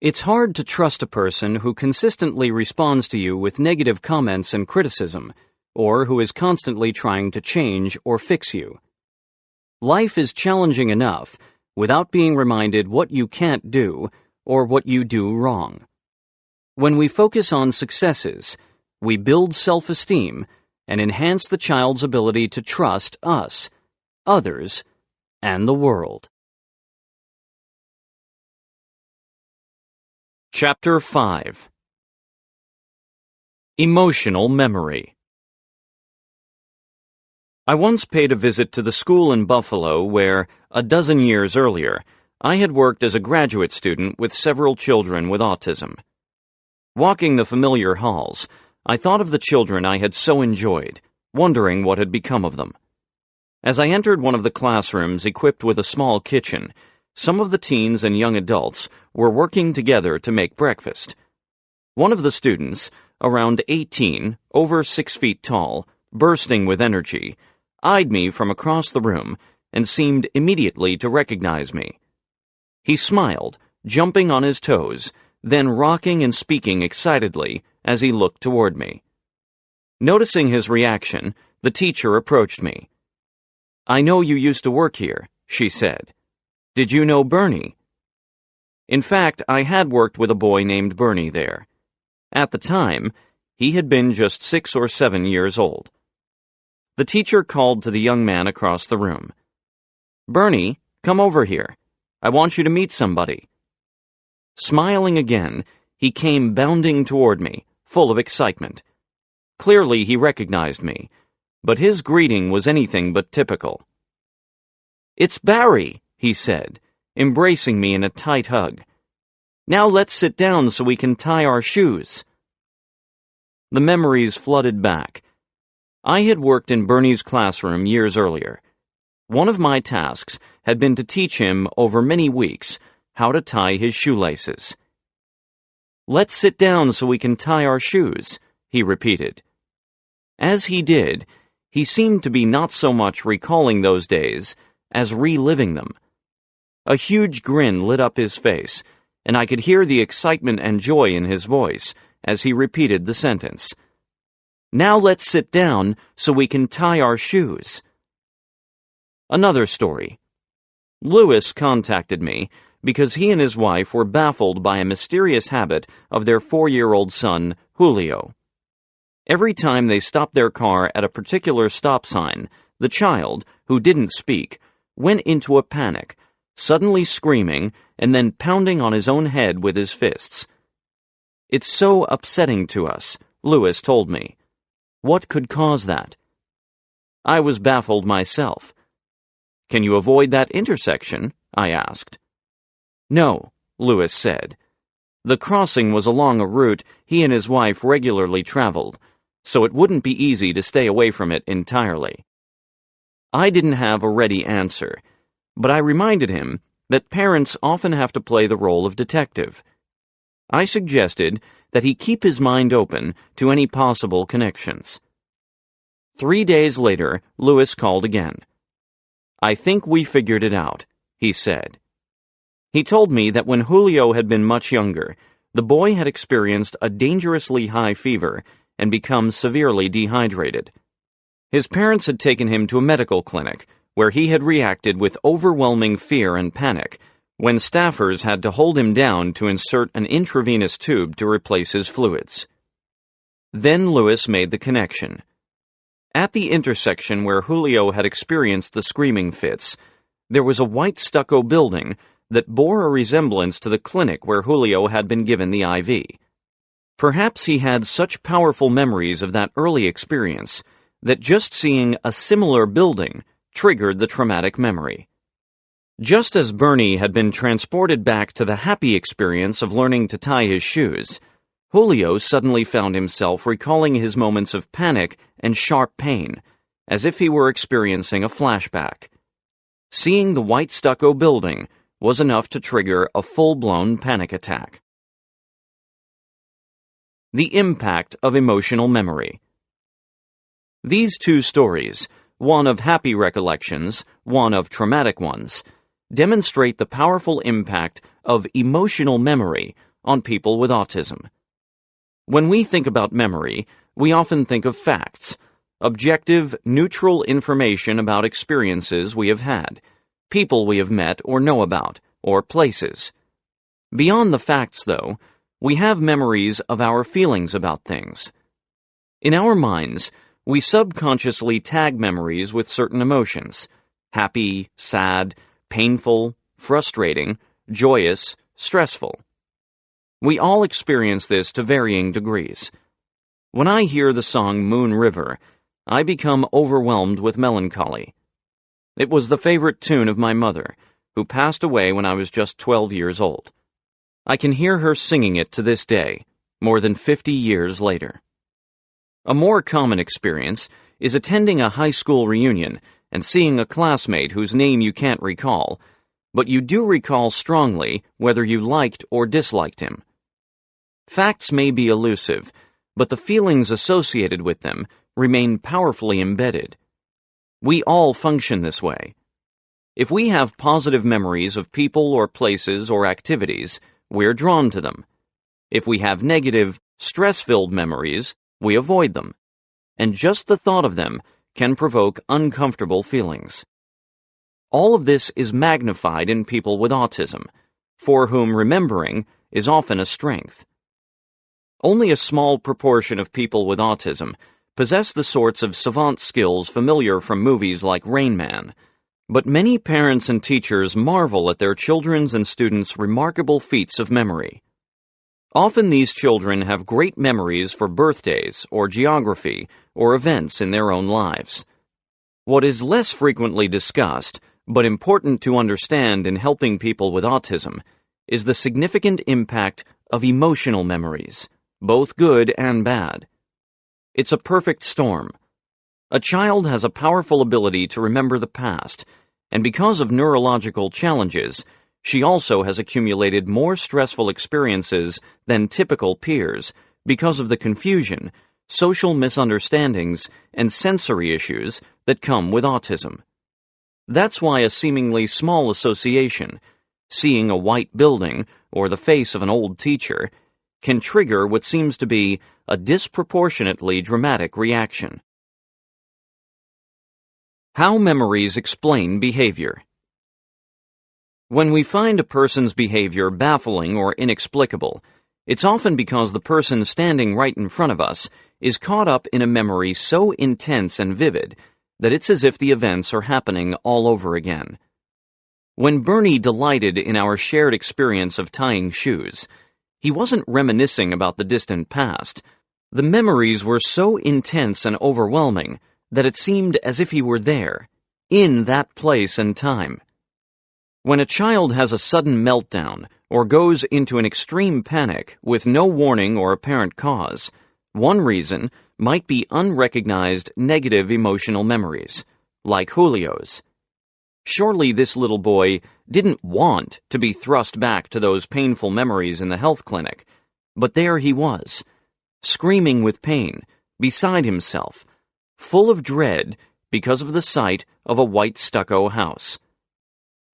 It's hard to trust a person who consistently responds to you with negative comments and criticism, or who is constantly trying to change or fix you. Life is challenging enough without being reminded what you can't do or what you do wrong. When we focus on successes, we build self-esteem and enhance the child's ability to trust us, others, and the world. Chapter 5. Emotional Memory. I once paid a visit to the school in Buffalo where, a dozen years earlier, I had worked as a graduate student with several children with autism. Walking the familiar halls, I thought of the children I had so enjoyed, wondering what had become of them. As I entered one of the classrooms equipped with a small kitchen, some of the teens and young adults were working together to make breakfast. One of the students, around 18, over 6 feet tall, bursting with energy, eyed me from across the room and seemed immediately to recognize me. He smiled, jumping on his toes, then rocking and speaking excitedly as he looked toward me. Noticing his reaction, the teacher approached me. "I know you used to work here," she said. "Did you know Bernie?" In fact, I had worked with a boy named Bernie there. At the time, he had been just 6 or 7 years old. The teacher called to the young man across the room. "Bernie, come over here. I want you to meet somebody." Smiling again, he came bounding toward me, full of excitement. Clearly he recognized me, but his greeting was anything but typical. "It's Barry," he said, embracing me in a tight hug. "Now let's sit down so we can tie our shoes." The memories flooded back. I had worked in Bernie's classroom years earlier. One of my tasks had been to teach him over many weeks how to tie his shoelaces. "Let's sit down so we can tie our shoes," he repeated. As he did, he seemed to be not so much recalling those days as reliving them. A huge grin lit up his face, and I could hear the excitement and joy in his voice as he repeated the sentence. "Now let's sit down so we can tie our shoes." Another story. Louis contacted me because he and his wife were baffled by a mysterious habit of their 4-year-old son, Julio. Every time they stopped their car at a particular stop sign, the child, who didn't speak, went into a panic, suddenly screaming and then pounding on his own head with his fists. "It's so upsetting to us," Louis told me. "What could cause that?" I was baffled myself. "Can you avoid that intersection?" I asked. "No," Louis said. The crossing was along a route he and his wife regularly traveled, so it wouldn't be easy to stay away from it entirely. I didn't have a ready answer, but I reminded him that parents often have to play the role of detective. I suggested that he keep his mind open to any possible connections. 3 days later, Louis called again. "I think we figured it out," he said. He told me that when Julio had been much younger, the boy had experienced a dangerously high fever and become severely dehydrated. His parents had taken him to a medical clinic, where he had reacted with overwhelming fear and panic when staffers had to hold him down to insert an intravenous tube to replace his fluids. Then Louis made the connection. At the intersection where Julio had experienced the screaming fits, there was a white stucco building that bore a resemblance to the clinic where Julio had been given the IV. Perhaps he had such powerful memories of that early experience that just seeing a similar building triggered the traumatic memory. Just as Bernie had been transported back to the happy experience of learning to tie his shoes, Julio suddenly found himself recalling his moments of panic and sharp pain, as if he were experiencing a flashback. Seeing the white stucco building was enough to trigger a full-blown panic attack. The impact of emotional memory. These two stories, one of happy recollections, one of traumatic ones, demonstrate the powerful impact of emotional memory on people with autism. When we think about memory, we often think of facts, objective, neutral information about experiences we have had, people we have met or know about, or places. Beyond the facts, though, we have memories of our feelings about things. In our minds, we subconsciously tag memories with certain emotions: happy, sad, painful, frustrating, joyous, stressful. We all experience this to varying degrees. When I hear the song Moon River, I become overwhelmed with melancholy. It was the favorite tune of my mother, who passed away when I was just 12 years old. I can hear her singing it to this day, more than 50 years later. A more common experience is attending a high school reunion and seeing a classmate whose name you can't recall, but you do recall strongly whether you liked or disliked him. Facts may be elusive, but the feelings associated with them remain powerfully embedded. We all function this way. If we have positive memories of people or places or activities, we're drawn to them. If we have negative, stress-filled memories, we avoid them. And just the thought of them can provoke uncomfortable feelings. All of this is magnified in people with autism, for whom remembering is often a strength. Only a small proportion of people with autism possess the sorts of savant skills familiar from movies like Rain Man, but many parents and teachers marvel at their children's and students' remarkable feats of memory. Often these children have great memories for birthdays or geography or events in their own lives. What is less frequently discussed, but important to understand in helping people with autism, is the significant impact of emotional memories, both good and bad. It's a perfect storm. A child has a powerful ability to remember the past, and because of neurological challenges, she also has accumulated more stressful experiences than typical peers because of the confusion, social misunderstandings, and sensory issues that come with autism. That's why a seemingly small association, seeing a white building or the face of an old teacher, can trigger what seems to be a disproportionately dramatic reaction. How memories explain behavior. When we find a person's behavior baffling or inexplicable, it's often because the person standing right in front of us is caught up in a memory so intense and vivid that it's as if the events are happening all over again. When Bernie delighted in our shared experience of tying shoes, he wasn't reminiscing about the distant past. The memories were so intense and overwhelming that it seemed as if he were there, in that place and time. When a child has a sudden meltdown or goes into an extreme panic with no warning or apparent cause, one reason might be unrecognized negative emotional memories, like Julio's. Surely this little boy didn't want to be thrust back to those painful memories in the health clinic, but there he was, screaming with pain, beside himself, full of dread because of the sight of a white stucco house.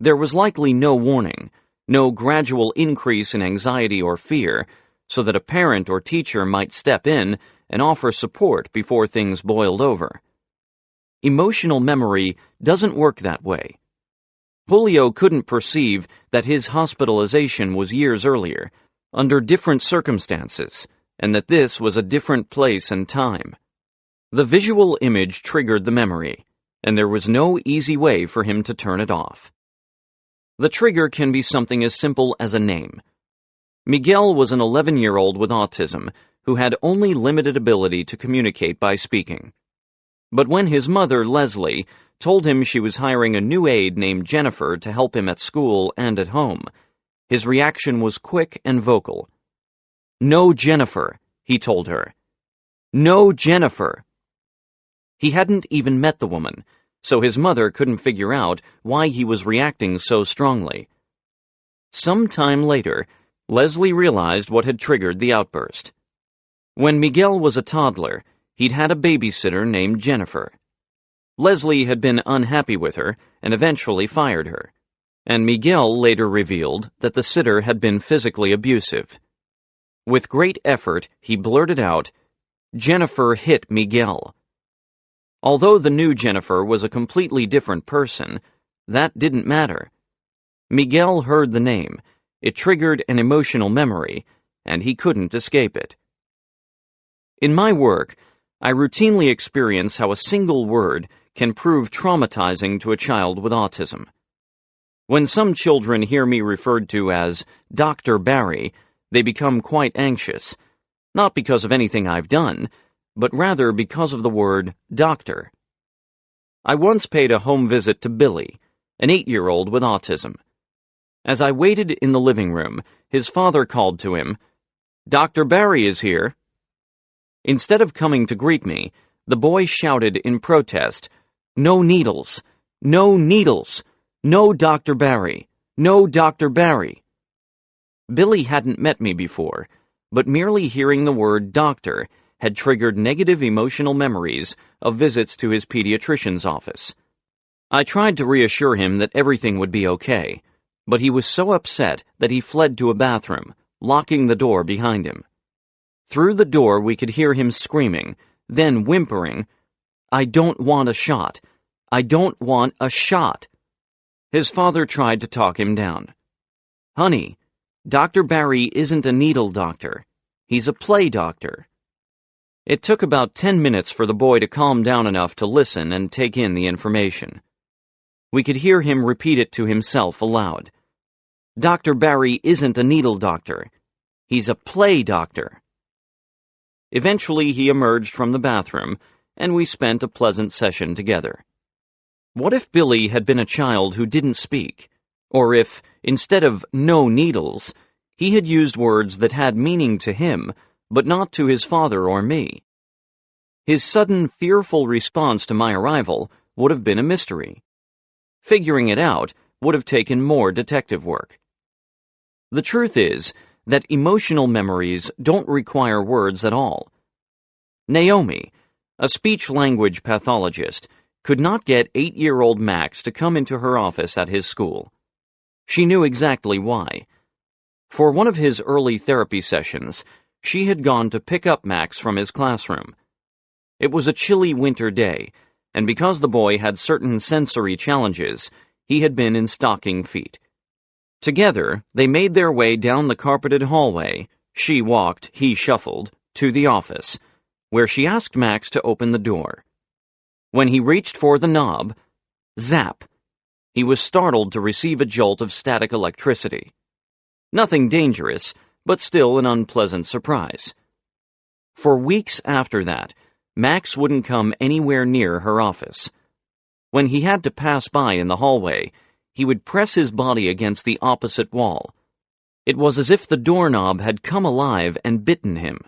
There was likely no warning, no gradual increase in anxiety or fear, so that a parent or teacher might step in and offer support before things boiled over. Emotional memory doesn't work that way. Julio couldn't perceive that his hospitalization was years earlier, under different circumstances, and that this was a different place and time. The visual image triggered the memory, and there was no easy way for him to turn it off. The trigger can be something as simple as a name. Miguel was an 11-year-old with autism who had only limited ability to communicate by speaking. But when his mother, Leslie, told him she was hiring a new aide named Jennifer to help him at school and at home, his reaction was quick and vocal. "No, Jennifer," he told her. "No, Jennifer." He hadn't even met the woman, so his mother couldn't figure out why he was reacting so strongly. Some time later, Leslie realized what had triggered the outburst. When Miguel was a toddler, he'd had a babysitter named Jennifer. Leslie had been unhappy with her and eventually fired her, and Miguel later revealed that the sitter had been physically abusive. With great effort, he blurted out, "Jennifer hit Miguel." Although the new Jennifer was a completely different person, that didn't matter. Miguel heard the name. It triggered an emotional memory, and he couldn't escape it. In my work, I routinely experience how a single word can prove traumatizing to a child with autism. When some children hear me referred to as Dr. Barry, they become quite anxious, not because of anything I've done, but rather because of the word doctor. I once paid a home visit to Billy, an 8-year-old with autism. As I waited in the living room, his father called to him, "Dr. Barry is here." Instead of coming to greet me, the boy shouted in protest, "No needles! No needles! No Dr. Barry! No Dr. Barry!" Billy hadn't met me before, but merely hearing the word doctor had triggered negative emotional memories of visits to his pediatrician's office. I tried to reassure him that everything would be okay, but he was so upset that he fled to a bathroom, locking the door behind him. Through the door we could hear him screaming, then whimpering, "I don't want a shot. I don't want a shot." His father tried to talk him down. "Honey, Dr. Barry isn't a needle doctor. He's a play doctor." It took about 10 minutes for the boy to calm down enough to listen and take in the information. We could hear him repeat it to himself aloud. "Dr. Barry isn't a needle doctor. He's a play doctor." Eventually he emerged from the bathroom, and we spent a pleasant session together. What if Billy had been a child who didn't speak? Or if, instead of "no needles," he had used words that had meaning to him, but not to his father or me? His sudden, fearful response to my arrival would have been a mystery. Figuring it out would have taken more detective work. The truth is that emotional memories don't require words at all. Naomi, a speech-language pathologist, could not get 8-year-old Max to come into her office at his school. She knew exactly why. For one of his early therapy sessions, she had gone to pick up Max from his classroom. It was a chilly winter day, and because the boy had certain sensory challenges, he had been in stocking feet. Together, they made their way down the carpeted hallway, she walked, he shuffled, to the office, where she asked Max to open the door. When he reached for the knob, zap! He was startled to receive a jolt of static electricity. Nothing dangerous, but still an unpleasant surprise. For weeks after that, Max wouldn't come anywhere near her office. When he had to pass by in the hallway, he would press his body against the opposite wall. It was as if the doorknob had come alive and bitten him.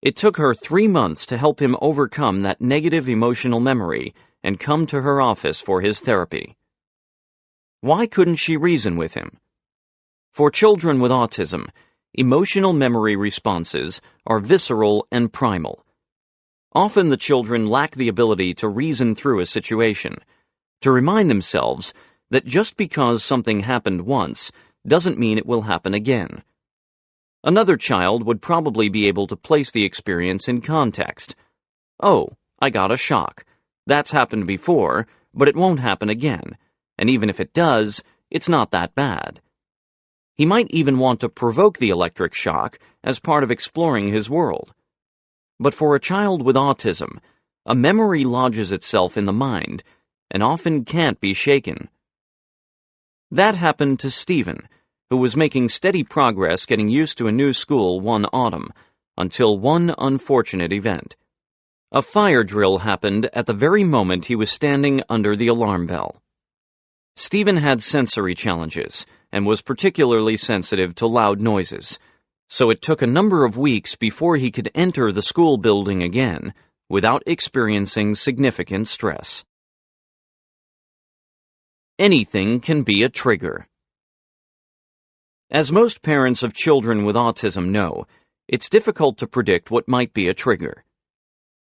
It took her 3 months to help him overcome that negative emotional memory and come to her office for his therapy. Why couldn't she reason with him? For children with autism, emotional memory responses are visceral and primal. Often the children lack the ability to reason through a situation, to remind themselves that just because something happened once doesn't mean it will happen again. Another child would probably be able to place the experience in context. "Oh, I got a shock. That's happened before, but it won't happen again, and even if it does, it's not that bad." He might even want to provoke the electric shock as part of exploring his world. But for a child with autism, a memory lodges itself in the mind and often can't be shaken. That happened to Stephen, who was making steady progress getting used to a new school one autumn, until one unfortunate event. A fire drill happened at the very moment he was standing under the alarm bell. Stephen had sensory challenges and was particularly sensitive to loud noises, so it took a number of weeks before he could enter the school building again without experiencing significant stress. Anything can be a trigger. As most parents of children with autism know, it's difficult to predict what might be a trigger.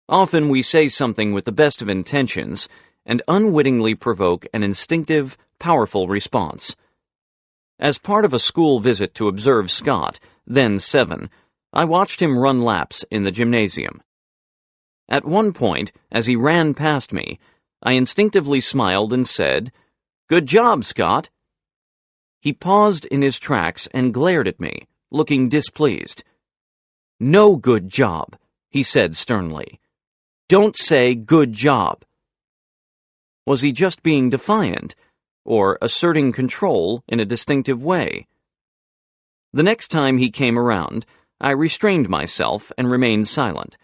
Often we say something with the best of intentions and unwittingly provoke an instinctive, powerful response. As part of a school visit to observe Scott, then 7, I watched him run laps in the gymnasium. At one point, as he ran past me, I instinctively smiled and said, "Good job, Scott." He paused in his tracks and glared at me, looking displeased. "No good job," he said sternly. "Don't say good job." Was he just being defiant, or asserting control in a distinctive way? The next time he came around, I restrained myself and remained silent.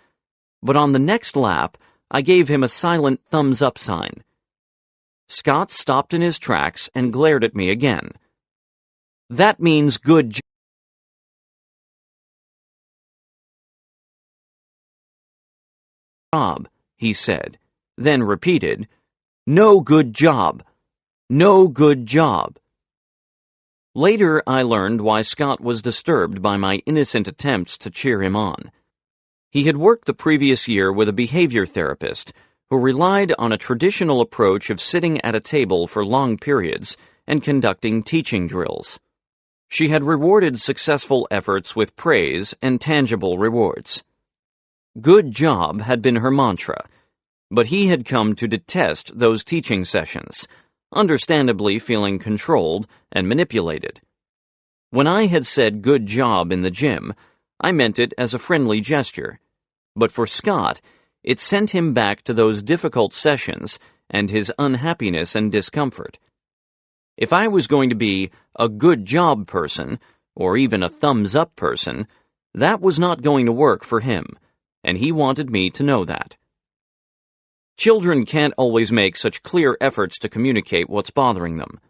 But on the next lap, I gave him a silent thumbs-up sign. Scott stopped in his tracks and glared at me again. "That means good job," he said, then repeated, "No good job. No good job." Later, I learned why Scott was disturbed by my innocent attempts to cheer him on. He had worked the previous year with a behavior therapist who relied on a traditional approach of sitting at a table for long periods and conducting teaching drills. She had rewarded successful efforts with praise and tangible rewards. Good job had been her mantra, but he had come to detest those teaching sessions, understandably feeling controlled and manipulated. When I had said good job in the gym, I meant it as a friendly gesture, but for Scott, it sent him back to those difficult sessions and his unhappiness and discomfort. If I was going to be a good job person, or even a thumbs-up person, that was not going to work for him, and he wanted me to know that. Children can't always make such clear efforts to communicate what's bothering them.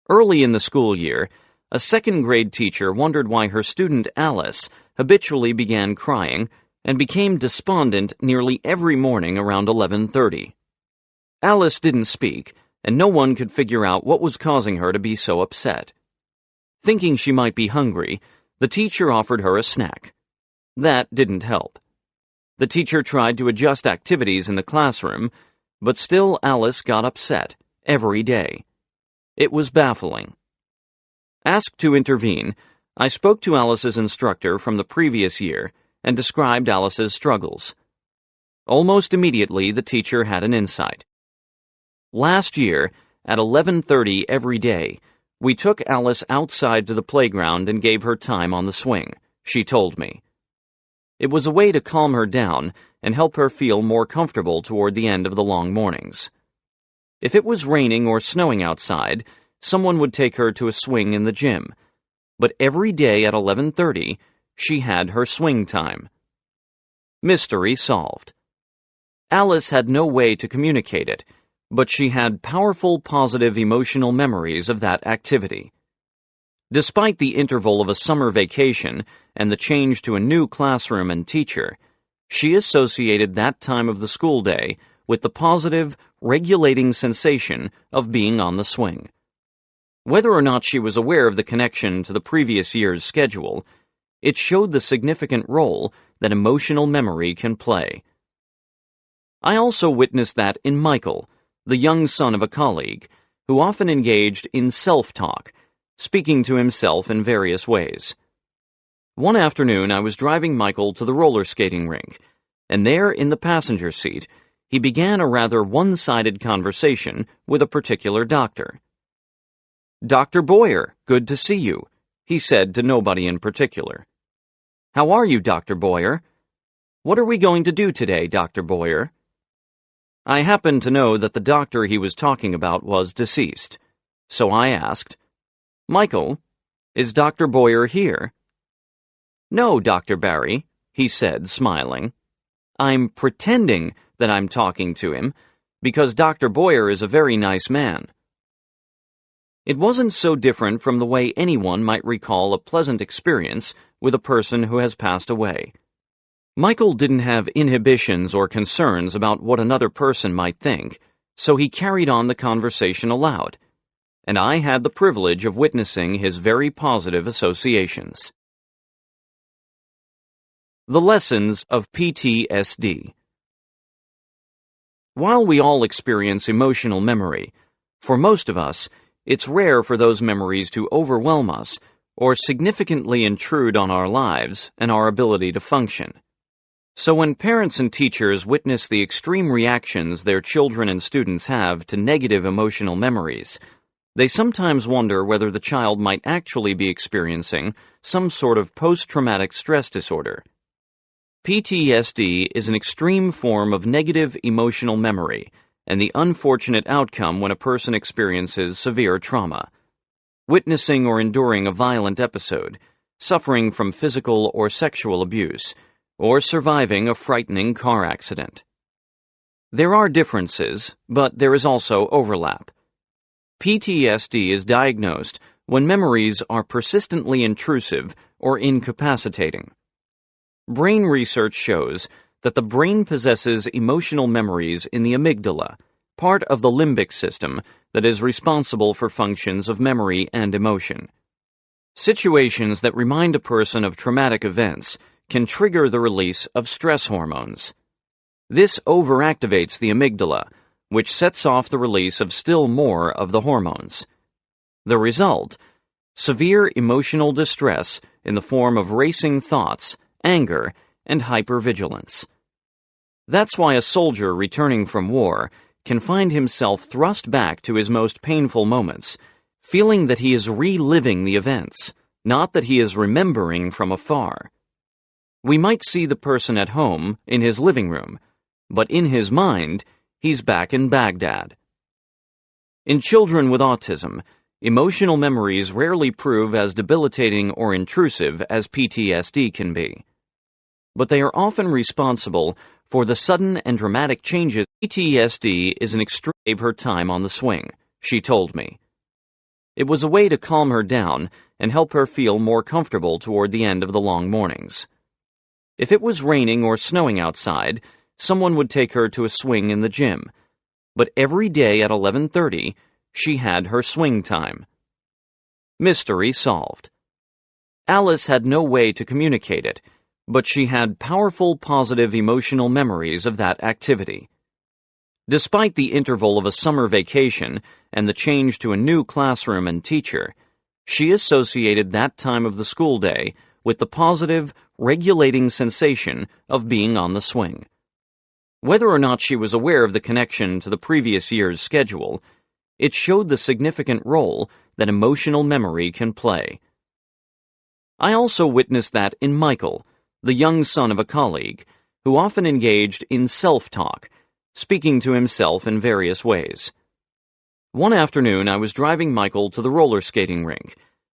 Early in the school year, a second-grade teacher wondered why her student Alice habitually began crying and became despondent nearly every morning around 11:30. Alice didn't speak, and no one could figure out what was causing her to be so upset. Thinking she might be hungry, the teacher offered her a snack. That didn't help. The teacher tried to adjust activities in the classroom, but still Alice got upset every day. It was baffling. Asked to intervene, I spoke to Alice's instructor from the previous year and described Alice's struggles. Almost immediately, the teacher had an insight. Last year, at 11:30 every day, we took Alice outside to the playground and gave her time on the swing, she told me. It was a way to calm her down and help her feel more comfortable toward the end of the long mornings. If it was raining or snowing outside, someone would take her to a swing in the gym. But every day at 11:30, she had her swing time. Mystery solved. Alice had no way to communicate it, but she had powerful positive emotional memories of that activity. Despite the interval of a summer vacation and the change to a new classroom and teacher, she associated that time of the school day with the positive, regulating sensation of being on the swing. Whether or not she was aware of the connection to the previous year's schedule, it showed the significant role that emotional memory can play. I also witnessed that in Michael, the young son of a colleague, who often engaged in self-talk, speaking to himself in various ways. One afternoon, I was driving Michael to the roller skating rink, and there in the passenger seat, he began a rather one-sided conversation with a particular doctor. "Dr. Boyer, good to see you," he said to nobody in particular. "How are you, Dr. Boyer? What are we going to do today, Dr. Boyer?" I happened to know that the doctor he was talking about was deceased, so I asked, "Michael, is Dr. Boyer here?" "No, Dr. Barry," he said, smiling. "I'm pretending that I'm talking to him, because Dr. Boyer is a very nice man." It wasn't so different from the way anyone might recall a pleasant experience with a person who has passed away. Michael didn't have inhibitions or concerns about what another person might think, so he carried on the conversation aloud, and I had the privilege of witnessing his very positive associations. The lessons of PTSD. While we all experience emotional memory, for most of us, it's rare for those memories to overwhelm us or significantly intrude on our lives and our ability to function. So when parents and teachers witness the extreme reactions their children and students have to negative emotional memories, they sometimes wonder whether the child might actually be experiencing some sort of post-traumatic stress disorder. PTSD is an extreme form of negative emotional memory and the unfortunate outcome when a person experiences severe trauma. Witnessing or enduring a violent episode, suffering from physical or sexual abuse, or surviving a frightening car accident. There are differences, but there is also overlap. PTSD is diagnosed when memories are persistently intrusive or incapacitating. Brain research shows that the brain possesses emotional memories in the amygdala, part of the limbic system that is responsible for functions of memory and emotion. Situations that remind a person of traumatic events can trigger the release of stress hormones. This overactivates the amygdala, which sets off the release of still more of the hormones. The result: severe emotional distress in the form of racing thoughts, anger, and hypervigilance. That's why a soldier returning from war can find himself thrust back to his most painful moments, feeling that he is reliving the events, not that he is remembering from afar. We might see the person at home, in his living room, but in his mind, he's back in Baghdad. In children with autism, emotional memories rarely prove as debilitating or intrusive as PTSD can be. But they are often responsible for the sudden and dramatic changes. PTSD is an extreme of her time on the swing, she told me. It was a way to calm her down and help her feel more comfortable toward the end of the long mornings. If it was raining or snowing outside, someone would take her to a swing in the gym. But every day at 11:30, she had her swing time. Mystery solved. Alice had no way to communicate it, but she had powerful positive emotional memories of that activity. Despite the interval of a summer vacation and the change to a new classroom and teacher, she associated that time of the school day with the positive, regulating sensation of being on the swing. Whether or not she was aware of the connection to the previous year's schedule, it showed the significant role that emotional memory can play. I also witnessed that in Michael, the young son of a colleague, who often engaged in self-talk, speaking to himself in various ways. One afternoon, I was driving Michael to the roller skating rink,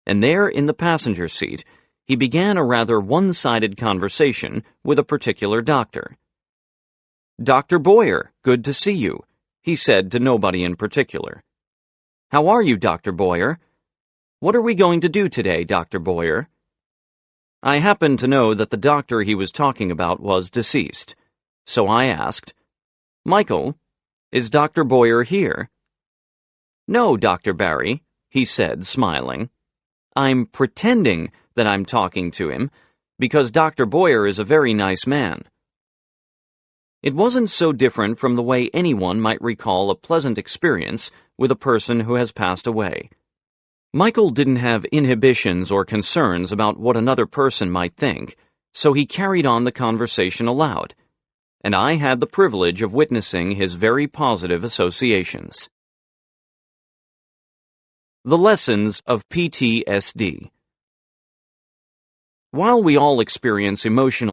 and there in the passenger seat, he began a rather one-sided conversation with a particular doctor. "Dr. Boyer, good to see you," he said to nobody in particular. "How are you, Dr. Boyer? What are we going to do today, Dr. Boyer?" I happened to know that the doctor he was talking about was deceased, so I asked, "Michael, is Dr. Boyer here?" "No, Dr. Barry," he said, smiling. "I'm pretending that I'm talking to him, because Dr. Boyer is a very nice man." It wasn't so different from the way anyone might recall a pleasant experience with a person who has passed away. Michael didn't have inhibitions or concerns about what another person might think, so he carried on the conversation aloud, and I had the privilege of witnessing his very positive associations. The lessons of PTSD. While we all experience emotional